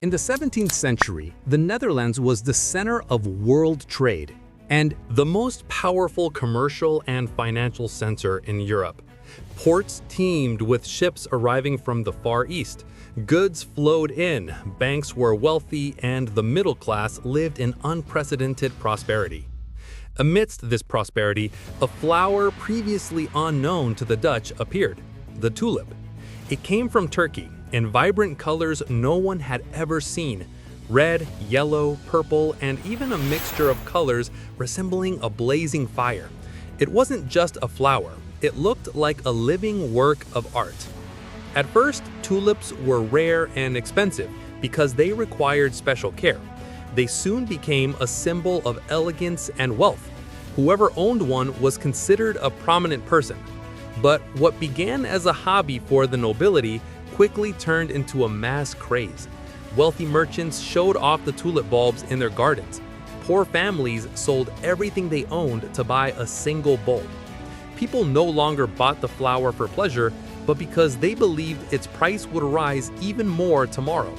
In the 17th century, the Netherlands was the center of world trade and the most powerful commercial and financial center in Europe. Ports teemed with ships arriving from the Far East. Goods flowed in, banks were wealthy, and the middle class lived in unprecedented prosperity. Amidst this prosperity, a flower previously unknown to the Dutch appeared, the tulip. It came from Turkey in vibrant colors no one had ever seen: red, yellow, purple, and even a mixture of colors resembling a blazing fire. It wasn't just a flower, it looked like a living work of art. At first, tulips were rare and expensive because they required special care. They soon became a symbol of elegance and wealth. Whoever owned one was considered a prominent person. But what began as a hobby for the nobility quickly turned into a mass craze. Wealthy merchants showed off the tulip bulbs in their gardens. Poor families sold everything they owned to buy a single bulb. People no longer bought the flower for pleasure, but because they believed its price would rise even more tomorrow.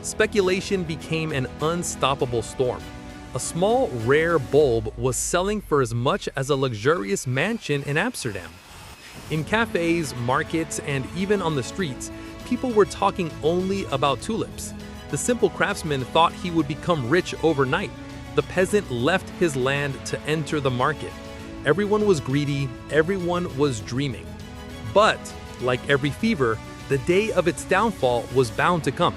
Speculation became an unstoppable storm. A small, rare bulb was selling for as much as a luxurious mansion in Amsterdam. In cafes, markets, and even on the streets, people were talking only about tulips. The simple craftsman thought he would become rich overnight. The peasant left his land to enter the market. Everyone was greedy, everyone was dreaming. But, like every fever, the day of its downfall was bound to come.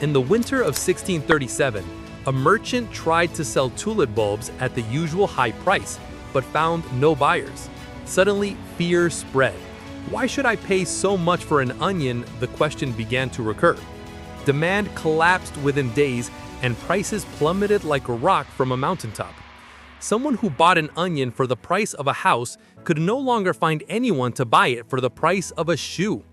In the winter of 1637, a merchant tried to sell tulip bulbs at the usual high price, but found no buyers. Suddenly, fear spread. Why should I pay so much for an onion? The question began to recur. Demand collapsed within days, and prices plummeted like a rock from a mountaintop. Someone who bought an onion for the price of a house could no longer find anyone to buy it for the price of a shoe.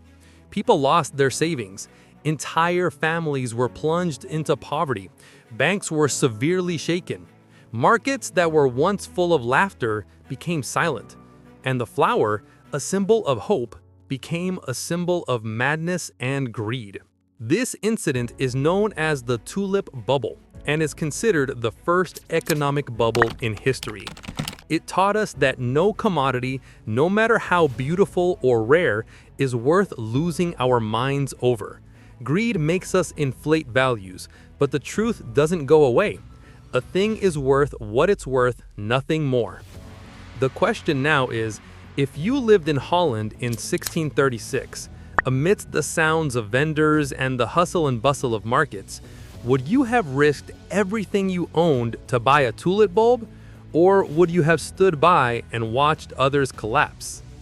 People lost their savings. Entire families were plunged into poverty. Banks were severely shaken. Markets that were once full of laughter became silent. And the flower, a symbol of hope, became a symbol of madness and greed. This incident is known as the tulip bubble and is considered the first economic bubble in history. It taught us that no commodity, no matter how beautiful or rare, is worth losing our minds over. Greed makes us inflate values, but the truth doesn't go away. A thing is worth what it's worth, nothing more. The question now is, if you lived in Holland in 1636, amidst the sounds of vendors and the hustle and bustle of markets, would you have risked everything you owned to buy a tulip bulb? Or would you have stood by and watched others collapse?